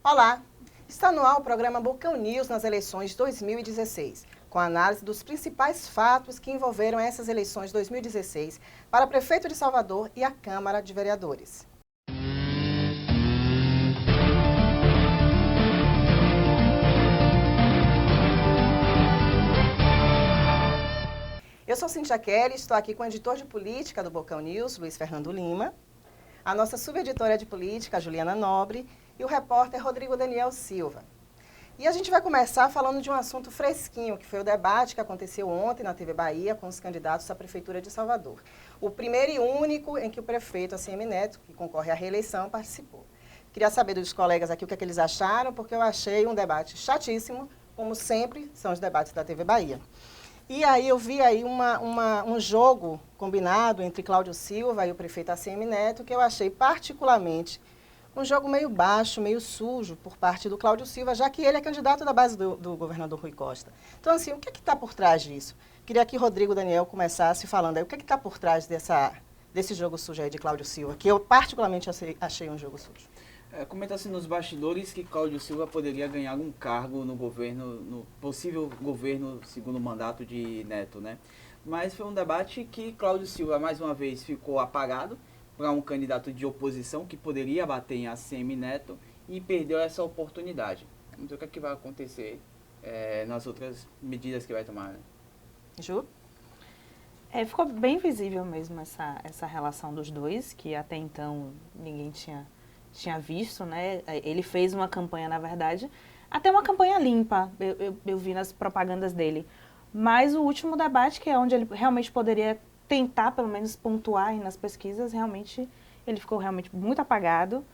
Olá! Está no ar o programa Bocão News nas eleições 2016, com análise dos principais fatos que envolveram essas eleições 2016 para prefeito de Salvador e a Câmara de Vereadores. Eu sou Cíntia Kelly, estou aqui com o editor de política do Bocão News, Luiz Fernando Lima, a nossa subeditora de política, Juliana Nobre, e o repórter Rodrigo Daniel Silva. E a gente vai começar falando de um assunto fresquinho, que foi o debate que aconteceu ontem na TV Bahia com os candidatos à Prefeitura de Salvador. O primeiro e único em que o prefeito ACM Neto, que concorre à reeleição, participou. Queria saber dos colegas aqui o que é que eles acharam, porque eu achei um debate chatíssimo, como sempre são os debates da TV Bahia. E aí eu vi aí um jogo combinado entre Cláudio Silva e o prefeito ACM Neto, que eu achei particularmente um jogo meio baixo, meio sujo por parte do Cláudio Silva, já que ele é candidato da base do governador Rui Costa. Então, assim, o que está por trás disso? Queria que Rodrigo Daniel começasse falando aí o que está por trás desse jogo sujo aí de Cláudio Silva, que eu particularmente achei um jogo sujo. Comenta-se nos bastidores que Cláudio Silva poderia ganhar algum cargo no governo, no possível governo segundo mandato de Neto, né? Mas foi um debate que Cláudio Silva, mais uma vez, ficou apagado para um candidato de oposição que poderia bater em ACM Neto e perdeu essa oportunidade. Vamos ver o que vai acontecer nas outras medidas que vai tomar, né? Ju? Ficou bem visível mesmo essa relação dos dois, que até então ninguém tinha visto, né? Ele fez uma campanha, na verdade, até uma campanha limpa, eu vi nas propagandas dele. Mas o último debate, que é onde ele realmente poderia tentar, pelo menos, pontuar nas pesquisas, realmente, ele ficou realmente muito apagado.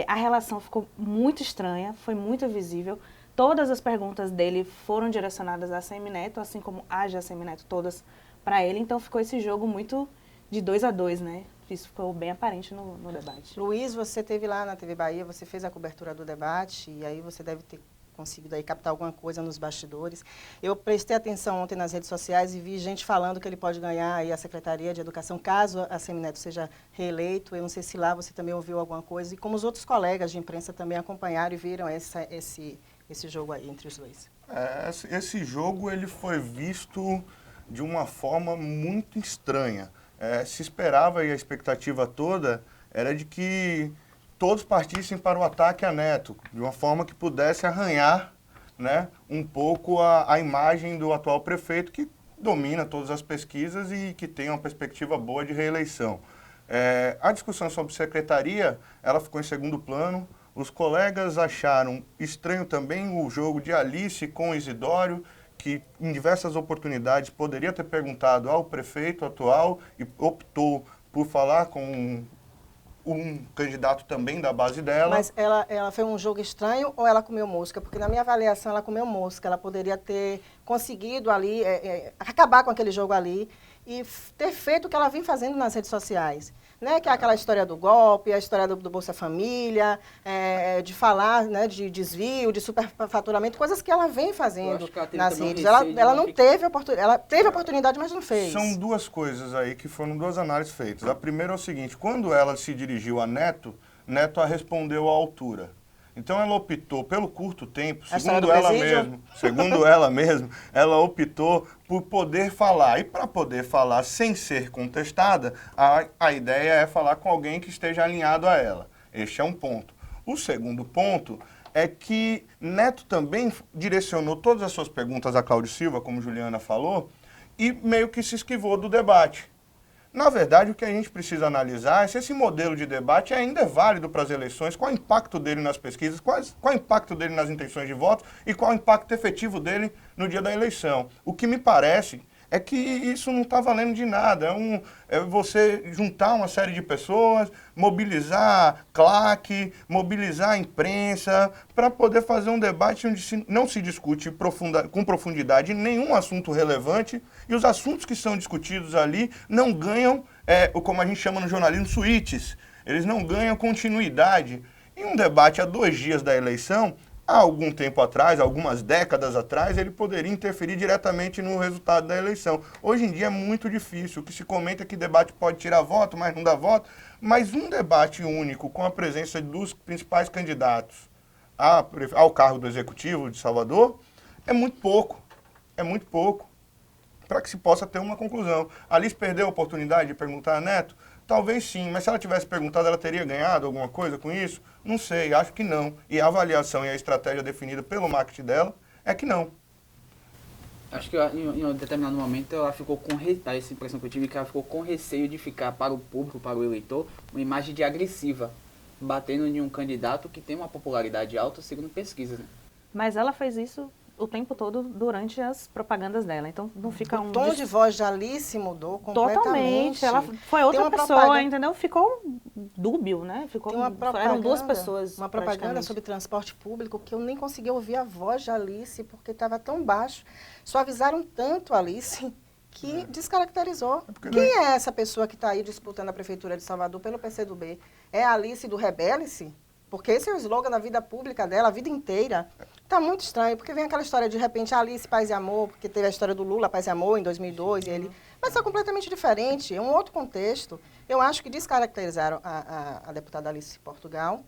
A relação ficou muito estranha, foi muito visível. Todas as perguntas dele foram direcionadas a ACM Neto, assim como a de ACM Neto, todas para ele. Então, ficou esse jogo muito de 2-2, né? Isso ficou bem aparente no debate. Luiz, você esteve lá na TV Bahia, você fez a cobertura do debate, e aí você deve ter conseguido aí captar alguma coisa nos bastidores. Eu prestei atenção ontem nas redes sociais e vi gente falando que ele pode ganhar aí a Secretaria de Educação, caso a ACM Neto seja reeleito. Eu não sei se lá você também ouviu alguma coisa, e como os outros colegas de imprensa também acompanharam e viram esse jogo aí entre os dois. Esse jogo ele foi visto de uma forma muito estranha. Se esperava, e a expectativa toda era de que todos partissem para o ataque a Neto, de uma forma que pudesse arranhar, né, um pouco a imagem do atual prefeito, que domina todas as pesquisas e que tem uma perspectiva boa de reeleição. A discussão sobre secretaria, ela ficou em segundo plano. Os colegas acharam estranho também o jogo de Alice com Isidório, que em diversas oportunidades poderia ter perguntado ao prefeito atual e optou por falar com um candidato também da base dela. Mas ela foi um jogo estranho ou ela comeu mosca? Porque na minha avaliação ela comeu mosca. Ela poderia ter conseguido ali, acabar com aquele jogo ali e ter feito o que ela vem fazendo nas redes sociais. Né, que é aquela história do golpe, a história do Bolsa Família, de falar, né, de desvio, de superfaturamento, coisas que ela vem fazendo nas redes. Ela não teve oportunidade, ela teve oportunidade, mas não fez. São duas coisas aí que foram duas análises feitas. A primeira é o seguinte: quando ela se dirigiu a Neto, Neto a respondeu à altura. Então ela optou pelo curto tempo, segundo ela mesma, ela optou por poder falar. E para poder falar sem ser contestada, a ideia é falar com alguém que esteja alinhado a ela. Este é um ponto. O segundo ponto é que Neto também direcionou todas as suas perguntas a Cláudio Silva, como Juliana falou, e meio que se esquivou do debate. Na verdade, o que a gente precisa analisar é se esse modelo de debate ainda é válido para as eleições, qual é o impacto dele nas pesquisas, qual é o impacto dele nas intenções de voto e qual é o impacto efetivo dele no dia da eleição. O que me parece é que isso não está valendo de nada. É você juntar uma série de pessoas, mobilizar claque, mobilizar a imprensa, para poder fazer um debate onde não se discute com profundidade nenhum assunto relevante, e os assuntos que são discutidos ali não ganham, como a gente chama no jornalismo, suítes. Eles não ganham continuidade. Em um debate a 2 dias da eleição, há algum tempo atrás, algumas décadas atrás, ele poderia interferir diretamente no resultado da eleição. Hoje em dia é muito difícil. O que se comenta é que debate pode tirar voto, mas não dá voto. Mas um debate único, com a presença dos principais candidatos ao cargo do Executivo de Salvador, é muito pouco. É muito pouco para que se possa ter uma conclusão. A Alice perdeu a oportunidade de perguntar a Neto? Talvez sim, mas se ela tivesse perguntado, ela teria ganhado alguma coisa com isso? Não sei, acho que não. E a avaliação e a estratégia definida pelo marketing dela é que não. Acho que em um determinado momento ela ficou com essa impressão que eu tive, que ela ficou com receio de ficar para o público, para o eleitor, uma imagem de agressiva, batendo em um candidato que tem uma popularidade alta, segundo pesquisas. Né? Mas ela fez isso o tempo todo durante as propagandas dela, então não fica o tom de voz de Alice mudou completamente. Totalmente, ela foi outra pessoa, entendeu? Ficou dúbio, né? Eram duas pessoas. Uma propaganda sobre transporte público que eu nem conseguia ouvir a voz de Alice, porque estava tão baixo. Suavizaram tanto a Alice que descaracterizou. Quem é essa pessoa que está aí disputando a Prefeitura de Salvador pelo PCdoB? É a Alice do Rebele-se? Porque esse é o slogan da vida pública dela, a vida inteira. Está muito estranho, porque vem aquela história de repente, Alice, Paz e Amor, porque teve a história do Lula, Paz e Amor, em 2002, mas está completamente diferente, é um outro contexto. Eu acho que descaracterizaram a deputada Alice Portugal,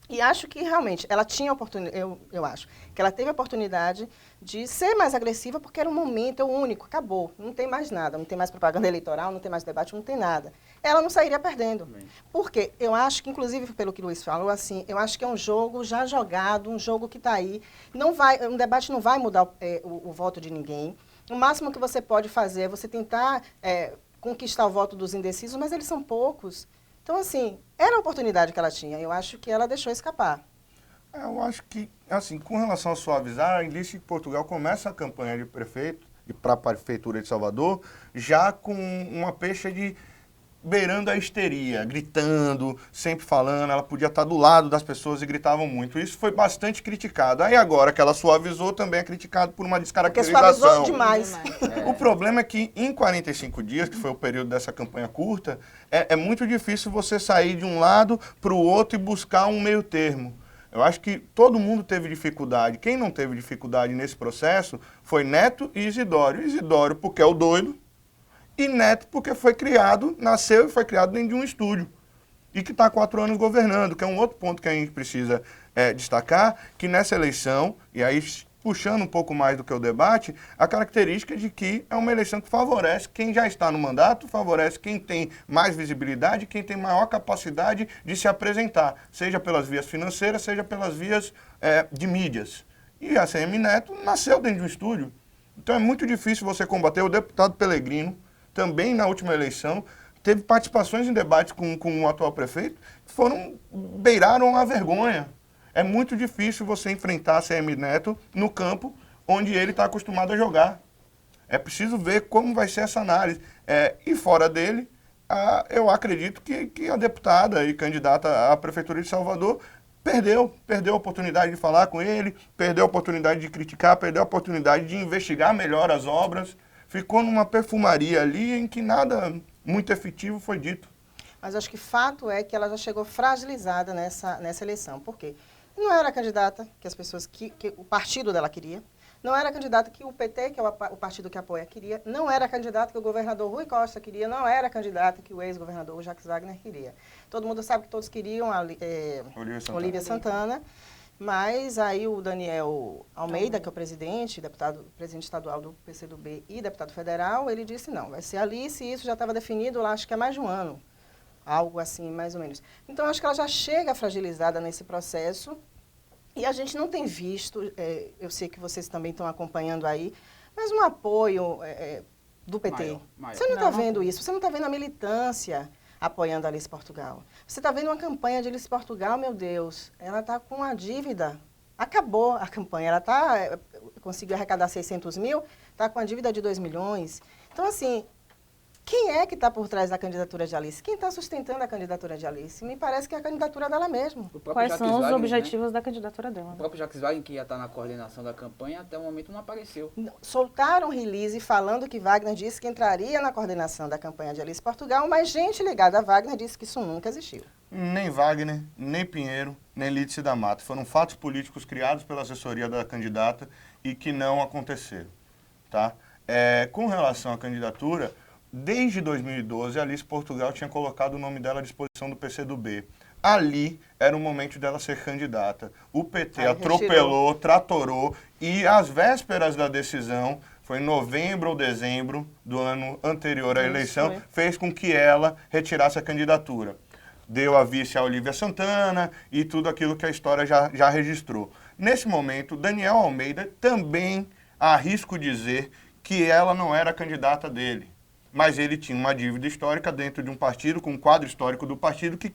e acho que realmente ela tinha oportunidade, eu acho, que ela teve a oportunidade de ser mais agressiva, porque era um momento único, acabou, não tem mais nada, não tem mais propaganda eleitoral, não tem mais debate, não tem nada. Ela não sairia perdendo. Porque eu acho que, inclusive, pelo que o Luiz falou, assim, eu acho que é um jogo já jogado, um jogo que está aí. Um debate não vai mudar o voto de ninguém. O máximo que você pode fazer é você tentar conquistar o voto dos indecisos, mas eles são poucos. Então, assim, era a oportunidade que ela tinha. Eu acho que ela deixou escapar. Eu acho que, assim, com relação a suavizar, a Alice Portugal começa a campanha de prefeito e para a Prefeitura de Salvador já com uma pecha de beirando a histeria, gritando, sempre falando, ela podia estar do lado das pessoas e gritavam muito. Isso foi bastante criticado. Aí agora que ela suavizou, também é criticado por uma descaracterização. Porque suavizou demais. O problema é que em 45 dias, que foi o período dessa campanha curta, é muito difícil você sair de um lado para o outro e buscar um meio termo. Eu acho que todo mundo teve dificuldade. Quem não teve dificuldade nesse processo foi Neto e Isidório. Isidório porque é o doido, e Neto porque nasceu e foi criado dentro de um estúdio. E que está há 4 anos governando, que é um outro ponto que a gente precisa destacar, que nessa eleição, e aí puxando um pouco mais do que o debate, a característica de que é uma eleição que favorece quem já está no mandato, favorece quem tem mais visibilidade, quem tem maior capacidade de se apresentar, seja pelas vias financeiras, seja pelas vias de mídias. E a ACM Neto nasceu dentro de um estúdio. Então é muito difícil você combater. O deputado Pelegrino, também na última eleição, teve participações em debates com o atual prefeito que beiraram a vergonha. É muito difícil você enfrentar a CM Neto no campo onde ele está acostumado a jogar. É preciso ver como vai ser essa análise. E fora dele, eu acredito que a deputada e candidata à Prefeitura de Salvador perdeu a oportunidade de falar com ele, perdeu a oportunidade de criticar, perdeu a oportunidade de investigar melhor as obras. Ficou numa perfumaria ali em que nada muito efetivo foi dito. Mas acho que fato é que ela já chegou fragilizada nessa eleição. Por quê? Não era a candidata que as pessoas, que o partido dela queria. Não era a candidata que o PT, que é o partido que apoia, queria. Não era a candidata que o governador Rui Costa queria. Não era a candidata que o ex-governador Jacques Wagner queria. Todo mundo sabe que todos queriam Olívia Santana. Mas aí o Daniel Almeida, que é o presidente estadual do PCdoB e deputado federal, ele disse não, vai ser Alice, e isso já estava definido lá, acho que há mais de um ano. Algo assim, mais ou menos. Então, acho que ela já chega fragilizada nesse processo e a gente não tem visto, eu sei que vocês também estão acompanhando aí, mas um apoio do PT. Maior. Você não está vendo isso, você não está vendo a militância apoiando a Alice Portugal. Você está vendo uma campanha de Alice Portugal, meu Deus, ela está com uma dívida. Acabou a campanha, ela conseguiu arrecadar 600 mil, está com a dívida de 2 milhões. Então, assim, quem é que está por trás da candidatura de Alice? Quem está sustentando a candidatura de Alice? Me parece que é a candidatura dela mesmo. Quais são os objetivos da candidatura dela? O próprio Jacques Wagner, que ia estar na coordenação da campanha, até o momento não apareceu. Soltaram release falando que Wagner disse que entraria na coordenação da campanha de Alice Portugal, mas gente ligada a Wagner disse que isso nunca existiu. Nem Wagner, nem Pinheiro, nem Lídice da Mata. Foram fatos políticos criados pela assessoria da candidata e que não aconteceram. Tá? Com relação à candidatura, desde 2012, a Alice Portugal tinha colocado o nome dela à disposição do PCdoB. Ali era o momento dela ser candidata. O PT atropelou, tratorou, e às vésperas da decisão, foi em novembro ou dezembro do ano anterior à eleição, fez com que ela retirasse a candidatura. Deu a vice a Olívia Santana e tudo aquilo que a história já registrou. Nesse momento, Daniel Almeida também, arrisco dizer, que ela não era a candidata dele. Mas ele tinha uma dívida histórica dentro de um partido, com um quadro histórico do partido que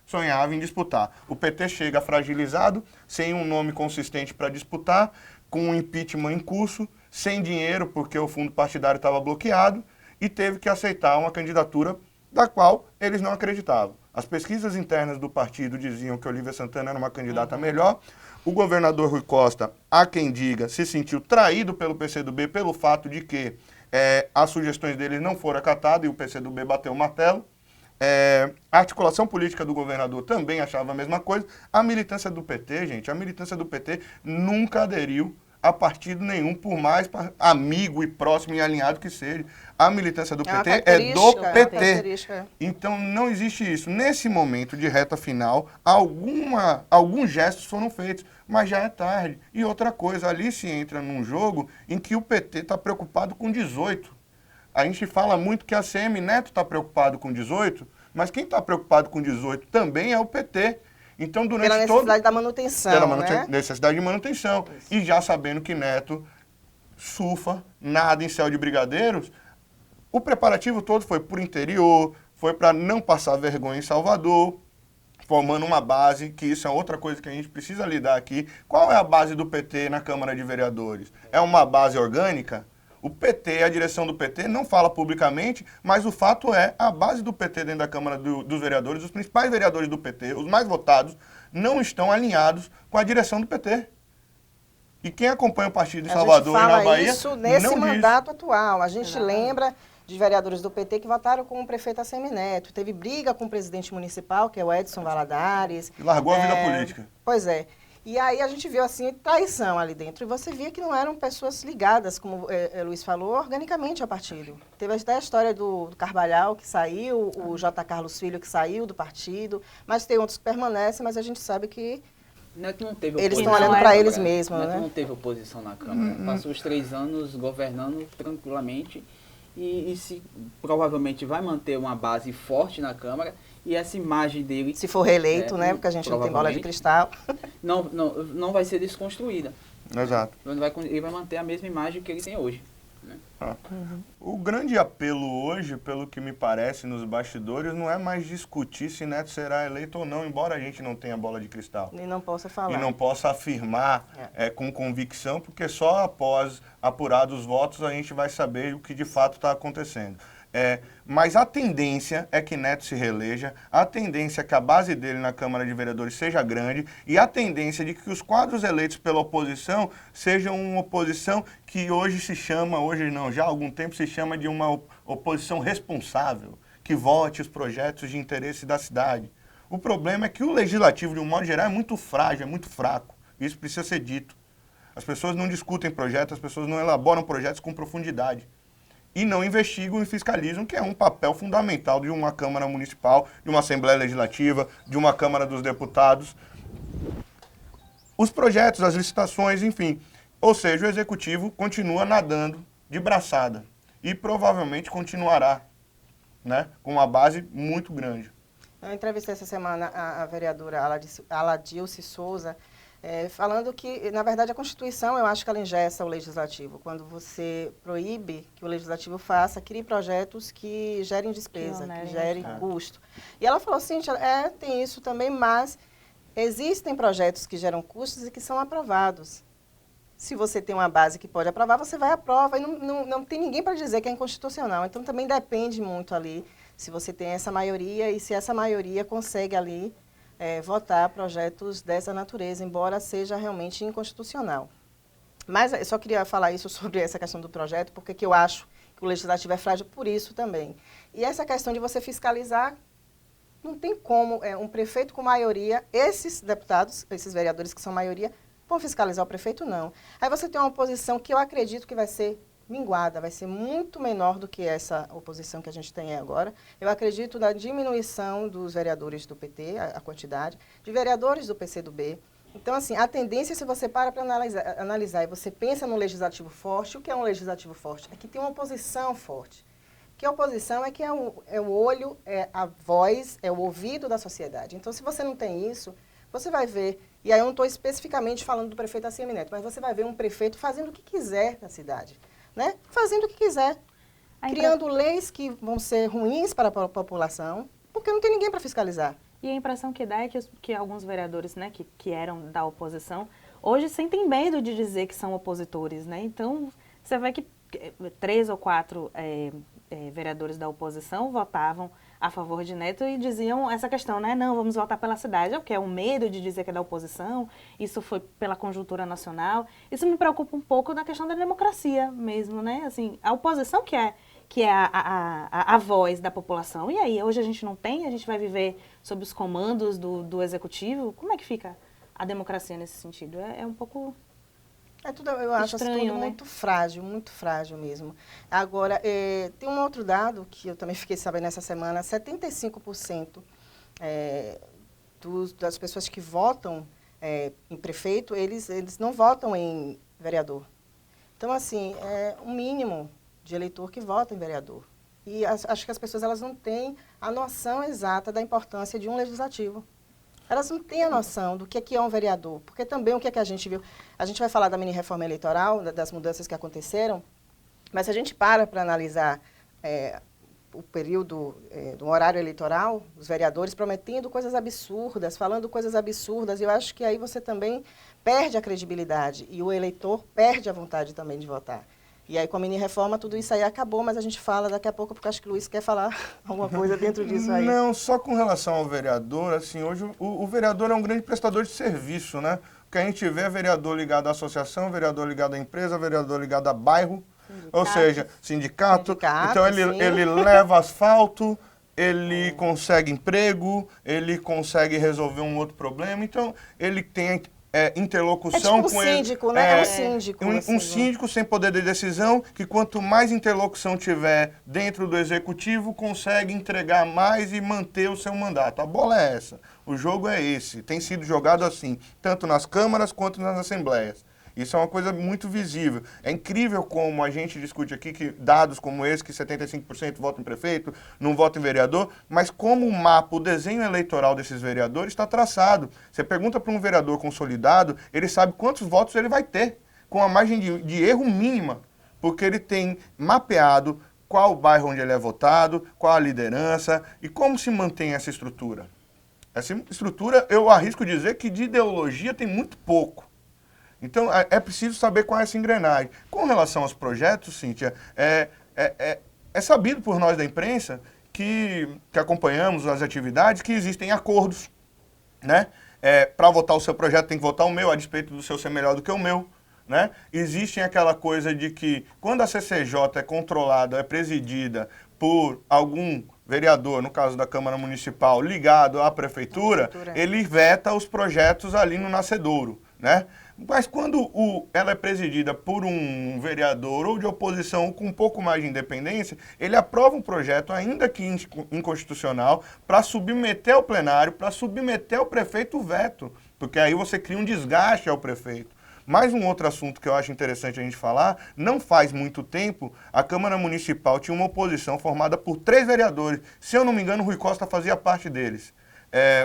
sonhava em disputar. O PT chega fragilizado, sem um nome consistente para disputar, com um impeachment em curso, sem dinheiro porque o fundo partidário estava bloqueado, e teve que aceitar uma candidatura da qual eles não acreditavam. As pesquisas internas do partido diziam que Olívia Santana era uma candidata melhor. O governador Rui Costa, há quem diga, se sentiu traído pelo PCdoB pelo fato de que as sugestões dele não foram acatadas e o PCdoB bateu o martelo. A articulação política do governador também achava a mesma coisa. A militância do PT, gente, a militância do PT nunca aderiu a partido nenhum, por mais amigo e próximo e alinhado que seja. A militância do PT é do PT. Então não existe isso. Nesse momento de reta final, alguns gestos foram feitos, mas já é tarde. E outra coisa, ali se entra num jogo em que o PT está preocupado com 18. A gente fala muito que a ACM Neto está preocupado com 18, mas quem está preocupado com 18 também é o PT. Então, durante pela necessidade da manutenção, pela necessidade de manutenção. Isso. E já sabendo que Neto surfa, nada em céu de brigadeiros, o preparativo todo foi por interior, foi para não passar vergonha em Salvador, formando uma base, que isso é outra coisa que a gente precisa lidar aqui. Qual é a base do PT na Câmara de Vereadores? É uma base orgânica? O PT, a direção do PT, não fala publicamente, mas o fato é, a base do PT dentro da Câmara dos Vereadores, os principais vereadores do PT, os mais votados, não estão alinhados com a direção do PT. E quem acompanha o partido em Salvador e na Bahia, isso nesse mandato atual. A gente lembra de vereadores do PT que votaram com o prefeito ACM Neto. Teve briga com o presidente municipal, que é o Edson Valadares. E largou a vida política. Pois é. E aí a gente viu, assim, traição ali dentro. E você via que não eram pessoas ligadas, como Luiz falou, organicamente ao partido. Teve até a história do Carvalhal, que saiu, o J. Carlos Filho, que saiu do partido. Mas tem outros que permanecem, mas a gente sabe que Neto não teve eles estão olhando para eles mesmos, Neto né? não teve oposição na Câmara. Passou os 3 anos governando tranquilamente e provavelmente vai manter uma base forte na Câmara. E essa imagem dele... Se for reeleito, né? Porque a gente não tem bola de cristal. Não vai ser desconstruída. Exato. Ele vai manter a mesma imagem que ele tem hoje. Né? O grande apelo hoje, pelo que me parece nos bastidores, não é mais discutir se Neto será eleito ou não, embora a gente não tenha bola de cristal. E não possa falar. E não possa afirmar com convicção, porque só após apurados os votos a gente vai saber o que de fato está acontecendo. Mas a tendência é que Neto se reeleja, a tendência é que a base dele na Câmara de Vereadores seja grande e a tendência de que os quadros eleitos pela oposição sejam uma oposição que hoje se chama, hoje não, já há algum tempo se chama de uma oposição responsável, que vote os projetos de interesse da cidade. O problema é que o legislativo, de um modo geral, é muito frágil, é muito fraco. Isso precisa ser dito. As pessoas não discutem projetos, as pessoas não elaboram projetos com profundidade. E não investigam e fiscalizam, que é um papel fundamental de uma Câmara Municipal, de uma Assembleia Legislativa, de uma Câmara dos Deputados. Os projetos, as licitações, enfim. Ou seja, o Executivo continua nadando de braçada e provavelmente continuará, né, com uma base muito grande. Eu entrevistei essa semana a vereadora Aladilce Souza, falando que, na verdade, a Constituição, eu acho que ela engessa o Legislativo. Quando você proíbe que o Legislativo crie projetos que gerem despesa, que gerem custo. E ela falou assim, tem isso também, mas existem projetos que geram custos e que são aprovados. Se você tem uma base que pode aprovar, você vai aprovar. E não tem ninguém para dizer que é inconstitucional. Então, também depende muito ali se você tem essa maioria e se essa maioria consegue ali votar projetos dessa natureza, embora seja realmente inconstitucional. Mas eu só queria falar isso sobre essa questão do projeto, porque que eu acho que o Legislativo é frágil por isso também. E essa questão de você fiscalizar, não tem como um prefeito com maioria, esses deputados, esses vereadores que são maioria, vão fiscalizar o prefeito, não. Aí você tem uma oposição que eu acredito que vai ser minguada, vai ser muito menor do que essa oposição que a gente tem agora. Eu acredito na diminuição dos vereadores do PT, a quantidade, de vereadores do PCdoB. Então, assim, a tendência, se você para analisar e você pensa num legislativo forte, o que é um legislativo forte? É que tem uma oposição forte. Que a oposição é que é o olho, é a voz, é o ouvido da sociedade. Então, se você não tem isso, você vai ver, e aí eu não estou especificamente falando do prefeito ACM Neto, mas você vai ver um prefeito fazendo o que quiser na cidade, né? Fazendo o que quiser, criando leis que vão ser ruins para a população, porque não tem ninguém para fiscalizar. E a impressão que dá é que alguns vereadores, né, que eram da oposição, hoje sentem medo de dizer que são opositores, né? Então, você vê que 3 ou 4 vereadores da oposição votavam a favor de Neto e diziam essa questão, né? Não, vamos votar pela cidade. É o que? É o medo de dizer que é da oposição, isso foi pela conjuntura nacional. Isso me preocupa um pouco na questão da democracia mesmo, né? Assim, a oposição que é a voz da população. E aí, hoje a gente não tem, a gente vai viver sob os comandos do executivo. Como é que fica a democracia nesse sentido? É um pouco eu acho estranho, tudo né? muito frágil mesmo. Agora, tem um outro dado que eu também fiquei sabendo essa semana, 75% das pessoas que votam em prefeito, eles não votam em vereador. Então, assim, é um mínimo de eleitor que vota em vereador. E acho que as pessoas elas não têm a noção exata da importância de um legislativo. Elas não têm a noção do que é um vereador. Porque também o que é que a gente viu? A gente vai falar da mini-reforma eleitoral, das mudanças que aconteceram, mas se a gente para analisar o período do horário eleitoral, os vereadores prometendo coisas absurdas, falando coisas absurdas, e eu acho que aí você também perde a credibilidade e o eleitor perde a vontade também de votar. E aí, com a mini-reforma, tudo isso aí acabou, mas a gente fala daqui a pouco, porque acho que o Luiz quer falar alguma coisa dentro disso aí. Não, só com relação ao vereador, assim, hoje o vereador é um grande prestador de serviço, né? O que a gente vê é vereador ligado à associação, vereador ligado à empresa, vereador ligado a bairro, ou seja, sindicato. Então, ele leva asfalto, ele consegue emprego, ele consegue resolver um outro problema, então, ele tem interlocução tipo com um síndico, né? É um síndico. Um síndico sem poder de decisão, que quanto mais interlocução tiver dentro do executivo, consegue entregar mais e manter o seu mandato. A bola é essa. O jogo é esse. Tem sido jogado assim, tanto nas câmaras quanto nas assembleias. Isso é uma coisa muito visível. É incrível como a gente discute aqui que dados como esse, que 75% votam em prefeito, não votam em vereador, mas como o mapa, o desenho eleitoral desses vereadores está traçado. Você pergunta para um vereador consolidado, ele sabe quantos votos ele vai ter, com a margem de erro mínima, porque ele tem mapeado qual o bairro onde ele é votado, qual a liderança e como se mantém essa estrutura. Essa estrutura, eu arrisco dizer que de ideologia tem muito pouco. Então, é preciso saber qual é essa engrenagem. Com relação aos projetos, Cíntia, é sabido por nós da imprensa que acompanhamos as atividades que existem acordos, né? Para votar o seu projeto tem que votar o meu, a despeito do seu ser melhor do que o meu, né? Existe aquela coisa de que quando a CCJ é controlada, é presidida por algum vereador, no caso da Câmara Municipal, ligado à Prefeitura, ele veta os projetos ali no nascedouro, né? Mas quando ela é presidida por um vereador ou de oposição com um pouco mais de independência, ele aprova um projeto, ainda que inconstitucional, para submeter ao plenário, para submeter ao prefeito o veto, porque aí você cria um desgaste ao prefeito. Mais um outro assunto que eu acho interessante a gente falar, não faz muito tempo, a Câmara Municipal tinha uma oposição formada por 3 vereadores. Se eu não me engano, o Rui Costa fazia parte deles,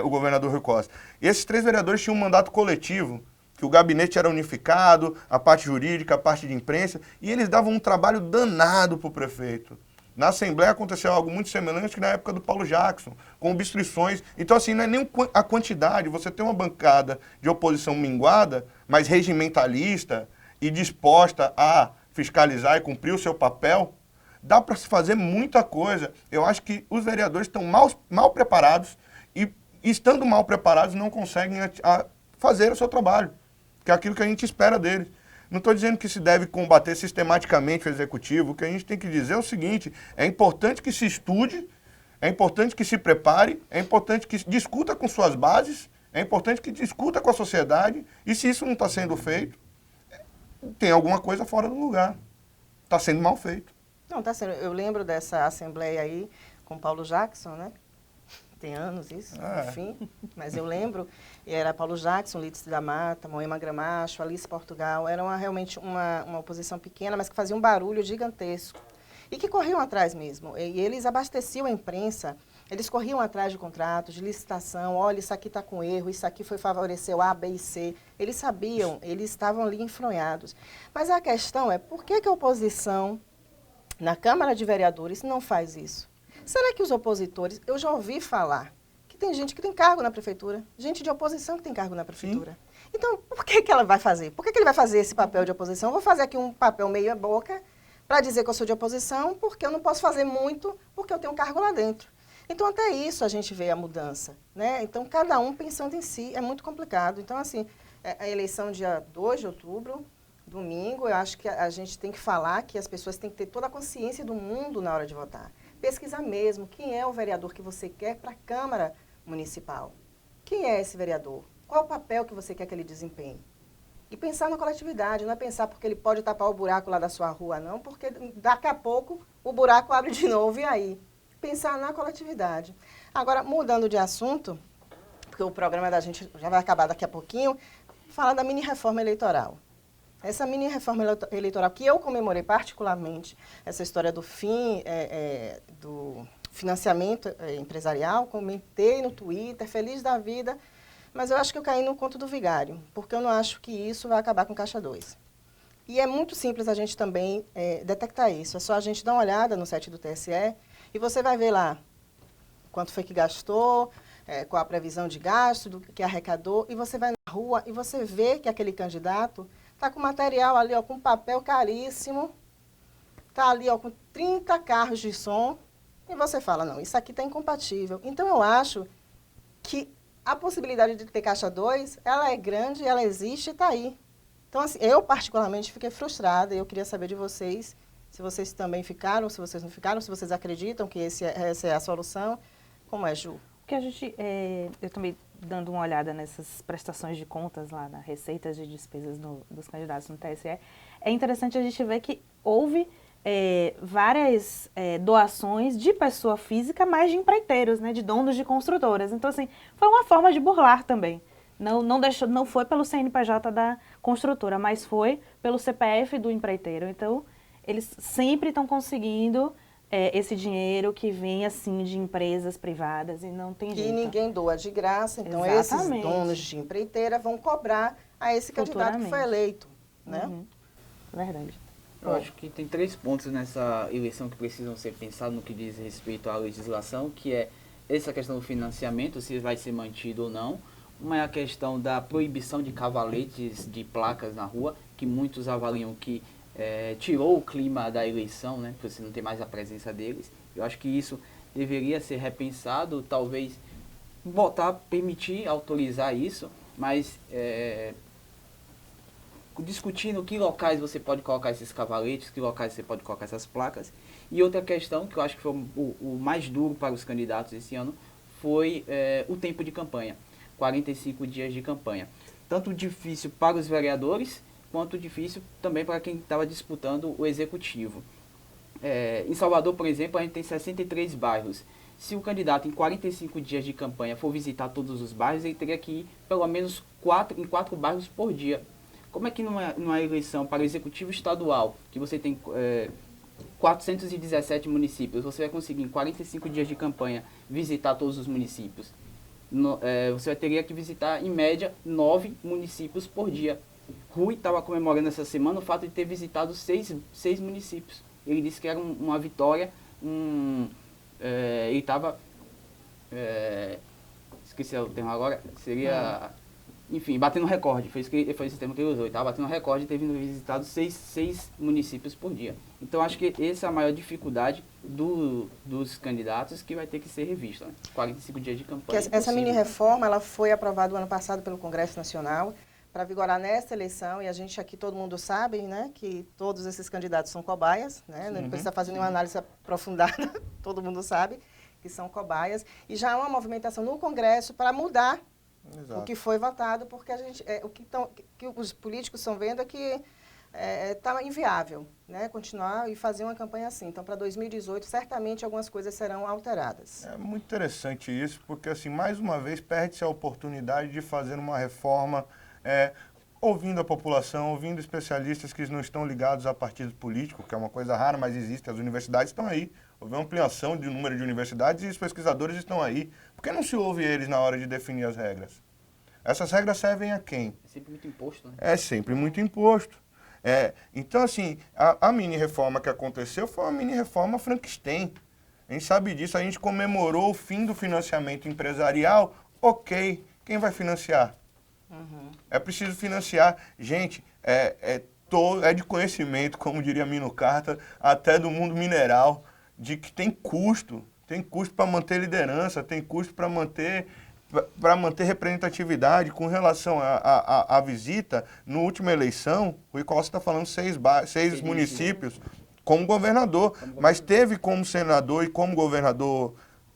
o governador Rui Costa. E esses 3 vereadores tinham um mandato coletivo, que o gabinete era unificado, a parte jurídica, a parte de imprensa, e eles davam um trabalho danado para o prefeito. Na Assembleia aconteceu algo muito semelhante que na época do Paulo Jackson, com obstruções. Então, assim, não é nem a quantidade. Você tem uma bancada de oposição minguada, mas regimentalista e disposta a fiscalizar e cumprir o seu papel, dá para se fazer muita coisa. Eu acho que os vereadores estão mal preparados e, estando mal preparados, não conseguem fazer o seu trabalho, que é aquilo que a gente espera deles. Não estou dizendo que se deve combater sistematicamente o executivo. O que a gente tem que dizer é o seguinte: é importante que se estude, é importante que se prepare, é importante que discuta com suas bases, é importante que discuta com a sociedade, e se isso não está sendo feito, tem alguma coisa fora do lugar. está sendo mal feito. Não, está sendo. Eu lembro dessa assembleia aí com Paulo Jackson, né? Tem anos isso, enfim. Mas eu lembro, e era Paulo Jackson, Lídice da Mata, Moema Gramacho, Alice Portugal. Era realmente uma oposição pequena, mas que fazia um barulho gigantesco. E que corriam atrás mesmo. E eles abasteciam a imprensa, eles corriam atrás de contratos, de licitação. Olha, isso aqui está com erro, isso aqui foi favorecer o A, B e C. Eles sabiam, eles estavam ali enfronhados. Mas a questão é, por que a oposição na Câmara de Vereadores não faz isso? Será que os opositores, eu já ouvi falar que tem gente que tem cargo na prefeitura, gente de oposição que tem cargo na prefeitura. Sim. Então, por que ela vai fazer? Por que ele vai fazer esse papel de oposição? Eu vou fazer aqui um papel meia boca para dizer que eu sou de oposição, porque eu não posso fazer muito, porque eu tenho um cargo lá dentro. Então, até isso a gente vê a mudança, né? Então, cada um pensando em si, é muito complicado. Então, assim, a eleição dia 2 de outubro, domingo, eu acho que a gente tem que falar que as pessoas têm que ter toda a consciência do mundo na hora de votar. Pesquisar mesmo quem é o vereador que você quer para a Câmara Municipal. Quem é esse vereador? Qual o papel que você quer que ele desempenhe? E pensar na coletividade, não é pensar porque ele pode tapar o buraco lá da sua rua, não, porque daqui a pouco o buraco abre de novo, e aí? Pensar na coletividade. Agora, mudando de assunto, porque o programa da gente já vai acabar daqui a pouquinho, falar da mini-reforma eleitoral. Essa mini-reforma eleitoral que eu comemorei particularmente, essa história do fim do financiamento empresarial, comentei no Twitter, feliz da vida, mas eu acho que eu caí no conto do vigário, porque eu não acho que isso vai acabar com Caixa 2. E é muito simples a gente também detectar isso. É só a gente dar uma olhada no site do TSE e você vai ver lá quanto foi que gastou, qual a previsão de gasto, do que arrecadou, e você vai na rua e você vê que aquele candidato está com material ali, ó, com papel caríssimo, está ali, ó, com 30 carros de som, e você fala, não, isso aqui está incompatível. Então, eu acho que a possibilidade de ter Caixa 2, ela é grande, ela existe e está aí. Então, assim, eu particularmente fiquei frustrada, e eu queria saber de vocês, se vocês também ficaram, se vocês não ficaram, se vocês acreditam que essa é a solução. Como é, Ju? Porque a gente, eu também dando uma olhada nessas prestações de contas lá, nas receitas de despesas dos candidatos no TSE, é interessante a gente ver que houve várias doações de pessoa física, mas de empreiteiros, né, de donos de construtoras. Então, assim, foi uma forma de burlar também. Não foi pelo CNPJ da construtora, mas foi pelo CPF do empreiteiro. Então, eles sempre estão conseguindo esse dinheiro que vem, assim, de empresas privadas e não tem jeito. E ninguém doa de graça, então Exatamente. Esses donos de empreiteira vão cobrar a esse candidato que foi eleito, né? Uhum. Verdade. Eu acho que tem 3 pontos nessa eleição que precisam ser pensados no que diz respeito à legislação, que é essa questão do financiamento, se vai ser mantido ou não. Uma é a questão da proibição de cavaletes de placas na rua, que muitos avaliam que tirou o clima da eleição, né? Porque você não tem mais a presença deles. Eu acho que isso deveria ser repensado, talvez permitir, autorizar isso, mas discutindo que locais você pode colocar esses cavaletes, que locais você pode colocar essas placas. E outra questão, que eu acho que foi o mais duro para os candidatos esse ano, foi o tempo de campanha. 45 dias de campanha. Tanto difícil para os vereadores, quanto difícil também para quem estava disputando o executivo. Em Salvador, por exemplo, a gente tem 63 bairros. Se o candidato em 45 dias de campanha for visitar todos os bairros, ele teria que ir pelo menos em 4 bairros por dia. Como é que numa eleição para o executivo estadual, que você tem 417 municípios, você vai conseguir em 45 dias de campanha visitar todos os municípios? Você teria que visitar, em média, 9 municípios por dia. Rui estava comemorando essa semana o fato de ter visitado 6 municípios. Ele disse que era uma vitória, ele estava, esqueci o termo agora, seria, enfim, batendo recorde, foi esse termo que ele usou, ele estava batendo recorde de ter visitado 6 municípios por dia. Então, acho que essa é a maior dificuldade dos candidatos, que vai ter que ser revista, né? 45 dias de campanha. Essa mini-reforma, ela foi aprovada o ano passado pelo Congresso Nacional, para vigorar nesta eleição, e a gente aqui, todo mundo sabe, né, que todos esses candidatos são cobaias, né, não precisa fazer nenhuma análise aprofundada, todo mundo sabe que são cobaias, e já há uma movimentação no Congresso para mudar o que foi votado, porque a gente, que os políticos estão vendo é que está inviável, né, continuar e fazer uma campanha assim. Então, para 2018, certamente algumas coisas serão alteradas. É muito interessante isso, porque, assim, mais uma vez, perde-se a oportunidade de fazer uma reforma ouvindo a população, ouvindo especialistas que não estão ligados a partidos políticos, que é uma coisa rara, mas existe. As universidades estão aí. Houve uma ampliação do número de universidades e os pesquisadores estão aí. Por que não se ouve eles na hora de definir as regras? Essas regras servem a quem? É sempre muito imposto, né? É sempre muito imposto. Então, assim, a mini-reforma que aconteceu foi uma mini-reforma Frankenstein. A gente sabe disso, a gente comemorou o fim do financiamento empresarial. Ok, quem vai financiar? Uhum. É preciso financiar. Gente, é de conhecimento, como diria Mino Carta, até do mundo mineral, de que tem custo para manter liderança, tem custo para manter representatividade. Com relação à visita, na última eleição, o Rui Costa está falando seis municípios como governador, mas teve como senador e como governador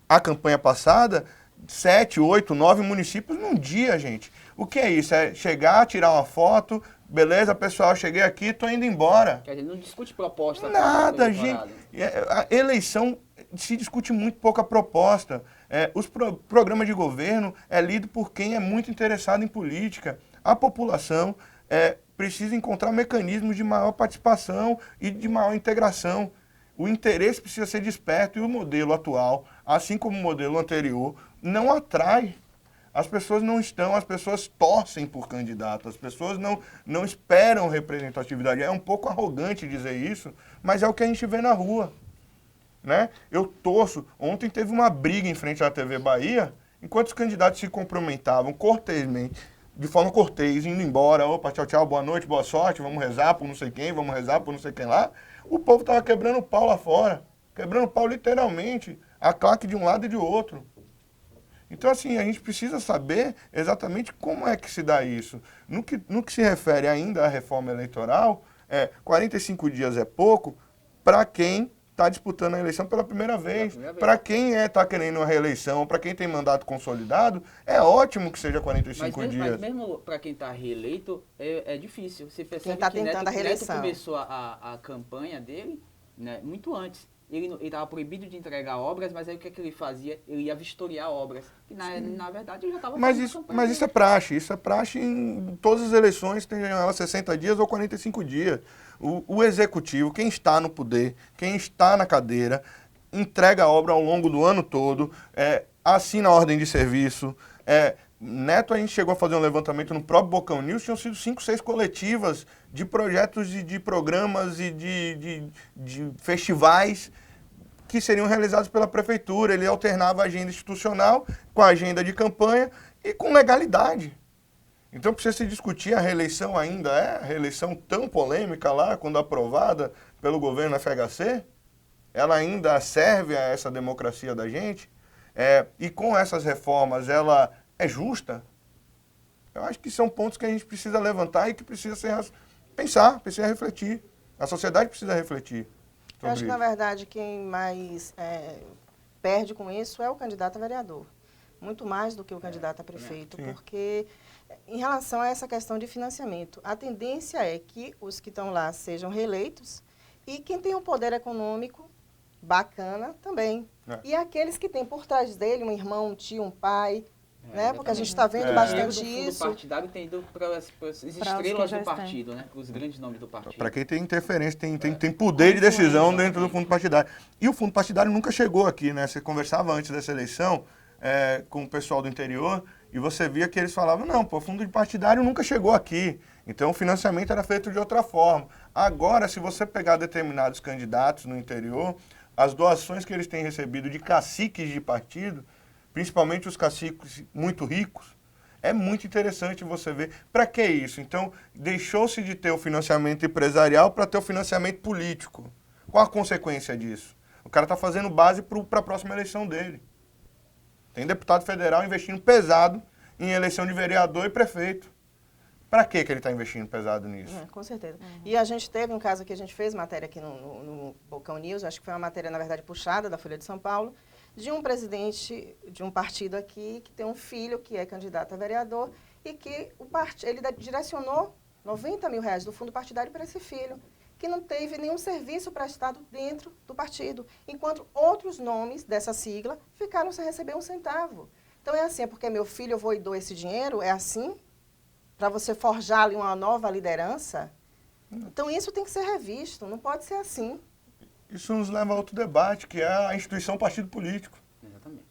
a campanha passada 7, 8, 9 municípios num dia, gente. O que é isso? É chegar, tirar uma foto, beleza, pessoal, cheguei aqui, estou indo embora. Quer dizer, não discute proposta. Nada, gente. A eleição se discute muito pouca proposta. Os programas de governo é lido por quem é muito interessado em política. A população precisa encontrar mecanismos de maior participação e de maior integração. O interesse precisa ser desperto e o modelo atual, assim como o modelo anterior, não atrai. As pessoas não estão, as pessoas torcem por candidato, as pessoas não esperam representatividade. É um pouco arrogante dizer isso, mas é o que a gente vê na rua. Né? Eu torço. Ontem teve uma briga em frente à TV Bahia, enquanto os candidatos se cumprimentavam cortesmente, de forma cortês, indo embora, opa, tchau, tchau, boa noite, boa sorte, vamos rezar por não sei quem, vamos rezar por não sei quem lá. O povo estava quebrando o pau lá fora, quebrando o pau literalmente, a claque de um lado e de outro. Então, assim, a gente precisa saber exatamente como é que se dá isso. No que se refere ainda à reforma eleitoral, 45 dias é pouco para quem está disputando a eleição pela primeira vez. Para quem está querendo uma reeleição, para quem tem mandato consolidado, é ótimo que seja 45 dias. Mas mesmo para quem está reeleito, é difícil. Você percebe quem está tentando a reeleição. Neto começou a campanha dele, né, muito antes. Ele estava proibido de entregar obras, mas aí o que ele fazia? Ele ia vistoriar obras. E na verdade ele já estava fazendo campanha. Mas isso é praxe em todas as eleições, tem ela 60 dias ou 45 dias. O executivo, quem está no poder, quem está na cadeira, entrega a obra ao longo do ano todo, assina a ordem de serviço. Neto, a gente chegou a fazer um levantamento no próprio Bocão News, tinham sido 5, 6 coletivas de projetos e de programas e de festivais que seriam realizados pela prefeitura. Ele alternava a agenda institucional com a agenda de campanha e com legalidade. Então precisa se discutir a reeleição ainda, a reeleição tão polêmica lá, quando aprovada pelo governo FHC, ela ainda serve a essa democracia da gente, e com essas reformas ela é justa. Eu acho que são pontos que a gente precisa levantar e que precisa pensar, precisa refletir. A sociedade precisa refletir. Eu acho que, na verdade, quem mais perde com isso é o candidato a vereador. Muito mais do que o candidato a prefeito, porque em relação a essa questão de financiamento, a tendência é que os que estão lá sejam reeleitos e quem tem um poder econômico bacana também. E aqueles que têm por trás dele um irmão, um tio, um pai, né? Porque a gente está vendo bastante isso. O partidário tem ido para as estrelas do partido, né? Os grandes nomes do partido. Para quem tem interferência, tem poder de decisão dentro do fundo partidário. E o fundo partidário nunca chegou aqui, né? Você conversava antes dessa eleição com o pessoal do interior e você via que eles falavam, não, o fundo partidário nunca chegou aqui. Então o financiamento era feito de outra forma. Agora, se você pegar determinados candidatos no interior, as doações que eles têm recebido de caciques de partido, principalmente os caciques muito ricos, é muito interessante você ver. Para que isso? Então, deixou-se de ter o financiamento empresarial para ter o financiamento político. Qual a consequência disso? O cara está fazendo base para a próxima eleição dele. Tem deputado federal investindo pesado em eleição de vereador e prefeito. Para que ele está investindo pesado nisso? Com certeza. E a gente teve um caso que a gente fez matéria aqui no Bocão News, acho que foi uma matéria, na verdade, puxada da Folha de São Paulo, de um presidente de um partido aqui que tem um filho que é candidato a vereador e que ele direcionou 90 mil reais do fundo partidário para esse filho, que não teve nenhum serviço prestado dentro do partido, enquanto outros nomes dessa sigla ficaram sem receber um centavo. Então é assim, é porque meu filho, eu vou e dou esse dinheiro, é assim? Para você forjar ali uma nova liderança? Então isso tem que ser revisto, não pode ser assim. Isso nos leva a outro debate, que é a instituição partido político. Exatamente.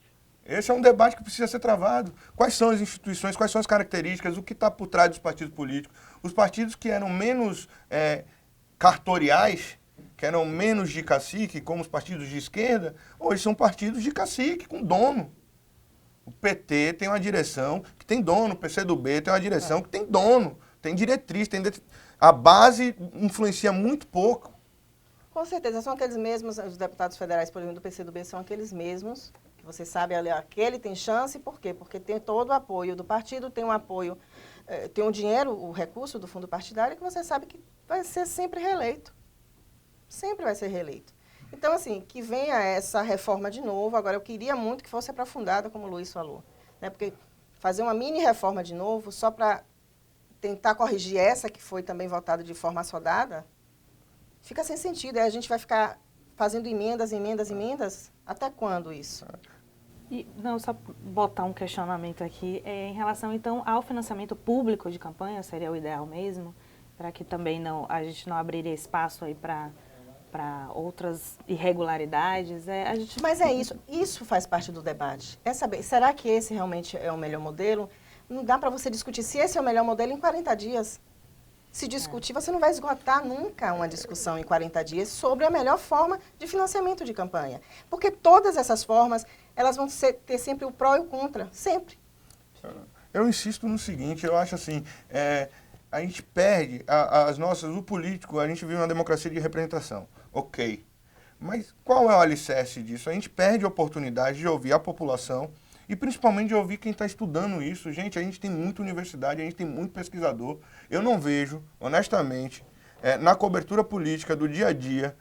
Esse é um debate que precisa ser travado. Quais são as instituições, quais são as características, o que está por trás dos partidos políticos? Os partidos que eram menos cartoriais, que eram menos de cacique, como os partidos de esquerda, hoje são partidos de cacique, com dono. O PT tem uma direção que tem dono, o PCdoB tem uma direção que tem dono, tem diretriz, a base influencia muito pouco. Com certeza, são aqueles mesmos, os deputados federais, por exemplo, do PCdoB, são aqueles mesmos, que você sabe, aquele tem chance, por quê? Porque tem todo o apoio do partido, tem um apoio, tem o dinheiro, o recurso do fundo partidário, que você sabe que vai ser sempre reeleito. Sempre vai ser reeleito. Então, assim, que venha essa reforma de novo. Agora, eu queria muito que fosse aprofundada, como o Luiz falou, né? Porque fazer uma mini reforma de novo, só para tentar corrigir essa que foi também votada de forma assodada, fica sem sentido. Aí a gente vai ficar fazendo emendas. Até quando isso? E, não, só botar um questionamento aqui. Em relação, então, ao financiamento público de campanha, seria o ideal mesmo? Para que também a gente não abriria espaço aí para outras irregularidades? Mas é isso faz parte do debate. É saber, será que esse realmente é o melhor modelo? Não dá para você discutir se esse é o melhor modelo em 40 dias. Se discutir, você não vai esgotar nunca uma discussão em 40 dias sobre a melhor forma de financiamento de campanha. Porque todas essas formas, elas vão ter sempre o pró e o contra, sempre. Eu insisto no seguinte, eu acho assim, a gente perde o político, a gente vive uma democracia de representação, ok. Mas qual é o alicerce disso? A gente perde a oportunidade de ouvir a população e principalmente de ouvir quem está estudando isso. Gente, a gente tem muita universidade, a gente tem muito pesquisador. Eu não vejo, honestamente, na cobertura política do dia a dia,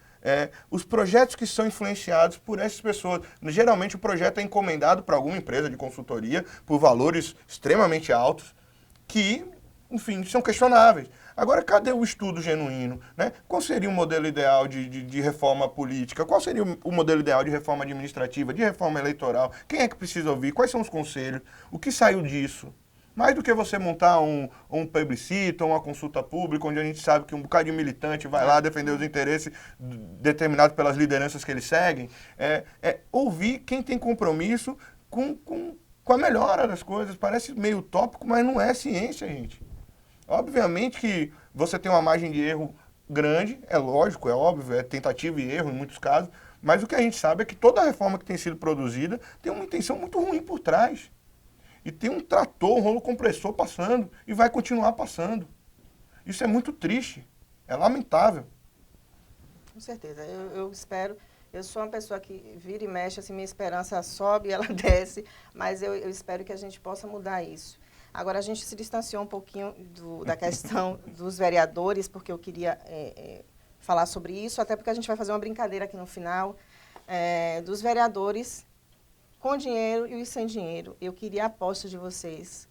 os projetos que são influenciados por essas pessoas. Geralmente o projeto é encomendado para alguma empresa de consultoria por valores extremamente altos que, enfim, são questionáveis. Agora, cadê o estudo genuíno? Né? Qual seria o modelo ideal de reforma política? Qual seria o modelo ideal de reforma administrativa, de reforma eleitoral? Quem é que precisa ouvir? Quais são os conselhos? O que saiu disso? Mais do que você montar um plebiscito, uma consulta pública, onde a gente sabe que um bocado de militante vai lá defender os interesses determinados pelas lideranças que eles seguem, ouvir quem tem compromisso com a melhora das coisas. Parece meio utópico, mas não é ciência, gente. Obviamente que você tem uma margem de erro grande, é lógico, é óbvio, é tentativa e erro em muitos casos, mas o que a gente sabe é que toda reforma que tem sido produzida tem uma intenção muito ruim por trás. E tem um trator, um rolo compressor passando e vai continuar passando. Isso é muito triste, é lamentável. Com certeza, eu espero. Eu sou uma pessoa que vira e mexe, assim, minha esperança sobe e ela desce, mas eu espero que a gente possa mudar isso. Agora, a gente se distanciou um pouquinho da questão dos vereadores, porque eu queria falar sobre isso, até porque a gente vai fazer uma brincadeira aqui no final, dos vereadores com dinheiro e os sem dinheiro. Eu queria a aposta de vocês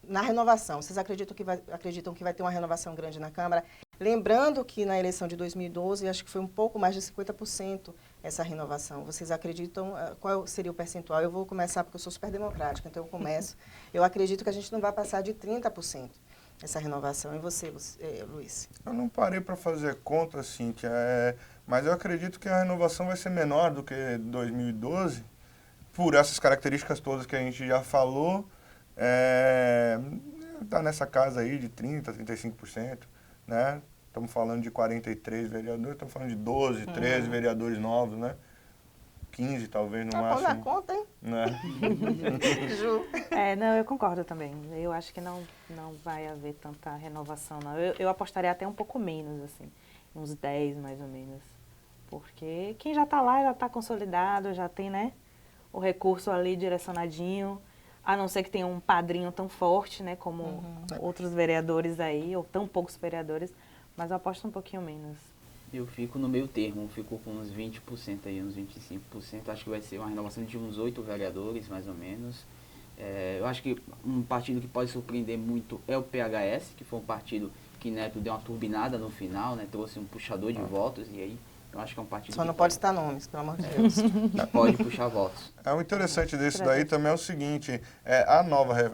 na renovação. Vocês acreditam que vai ter uma renovação grande na Câmara? Lembrando que na eleição de 2012, acho que foi um pouco mais de 50% essa renovação. Vocês acreditam, qual seria o percentual? Eu vou começar porque eu sou super democrática, então eu começo. Eu acredito que a gente não vai passar de 30% essa renovação. E você, Luiz? Eu não parei para fazer conta, Cíntia, mas eu acredito que a renovação vai ser menor do que 2012, por essas características todas que a gente já falou. Está nessa casa aí de 30%, 35%, né? Estamos falando de 43 vereadores, estamos falando de 12, 13 vereadores novos, né? 15 talvez no máximo. Tá na conta, hein? Né? Ju. Não, eu concordo também. Eu acho que não vai haver tanta renovação, não. Eu apostaria até um pouco menos, assim, uns 10 mais ou menos. Porque quem já está lá já está consolidado, já tem, né, o recurso ali direcionadinho, a não ser que tenha um padrinho tão forte, né, como outros vereadores aí, ou tão poucos vereadores, mas eu aposto um pouquinho menos. Eu fico no meio termo, fico com uns 20% aí, uns 25%. Acho que vai ser uma renovação de uns 8 vereadores, mais ou menos. Eu acho que um partido que pode surpreender muito é o PHS, que foi um partido que Neto deu uma turbinada no final, né? Trouxe um puxador de votos e aí eu acho que é um partido Só não pode citar nomes, pelo amor de Deus. pode puxar votos. O interessante desse daí também é o seguinte,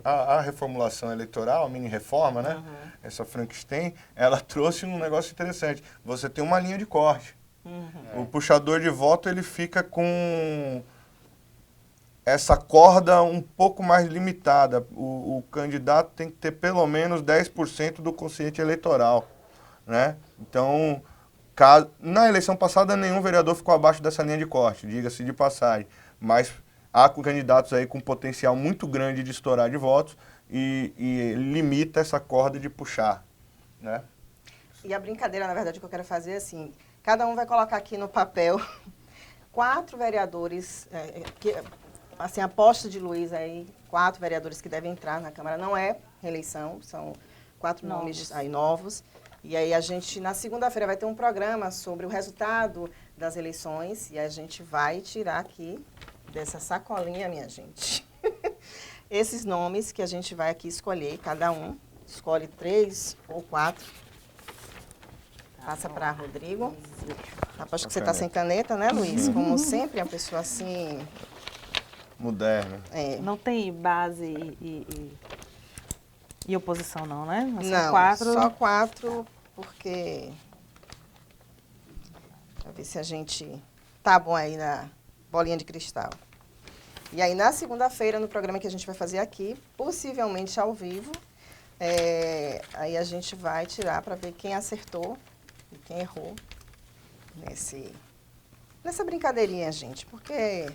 a reformulação eleitoral, a mini-reforma, né? Essa Frankenstein, ela trouxe um negócio interessante. Você tem uma linha de corte. O puxador de voto, ele fica com essa corda um pouco mais limitada. O candidato tem que ter pelo menos 10% do quociente eleitoral, né? Então, na eleição passada, nenhum vereador ficou abaixo dessa linha de corte, diga-se de passagem. Mas há candidatos aí com potencial muito grande de estourar de votos e limita essa corda de puxar, né? E a brincadeira, na verdade, que eu quero fazer é assim, cada um vai colocar aqui no papel 4 vereadores, assim, a aposta de Luiz aí, 4 vereadores que devem entrar na Câmara. Não é reeleição, são 4 nomes aí novos. E aí a gente, na segunda-feira, vai ter um programa sobre o resultado das eleições e a gente vai tirar aqui dessa sacolinha, minha gente, esses nomes que a gente vai aqui escolher, cada um escolhe 3 ou 4. Passa para Rodrigo. Aposto que você está sem caneta, né, Luiz? Como sempre, é uma pessoa assim... Moderna. Não tem base e oposição não, né? Não, 4... só 4, porque... Pra ver se a gente tá bom aí na bolinha de cristal. E aí, na segunda-feira, no programa que a gente vai fazer aqui, possivelmente ao vivo, aí a gente vai tirar para ver quem acertou e quem errou nessa brincadeirinha, gente. Porque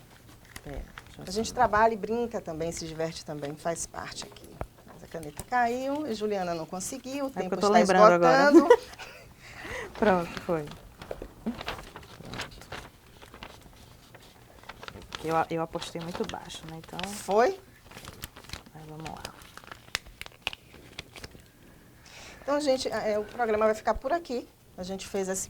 a gente trabalha e brinca também, se diverte também, faz parte aqui. Mas a caneta caiu, e Juliana não conseguiu, o tempo está esgotando. Agora. Pronto, foi. Eu apostei muito baixo, né? Então... Foi? Mas vamos lá. Então, gente, o programa vai ficar por aqui. A gente fez esse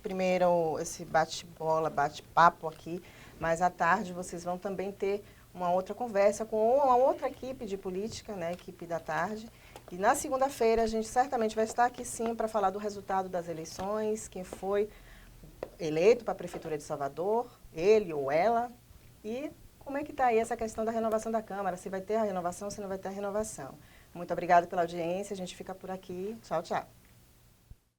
bate-bola, bate-papo aqui, mas à tarde vocês vão também ter uma outra conversa com uma outra equipe de política, né, equipe da tarde. E na segunda-feira a gente certamente vai estar aqui sim para falar do resultado das eleições, quem foi eleito para a Prefeitura de Salvador, ele ou ela, e como é que está aí essa questão da renovação da Câmara, se vai ter a renovação, se não vai ter a renovação. Muito obrigada pela audiência, a gente fica por aqui. Tchau, tchau.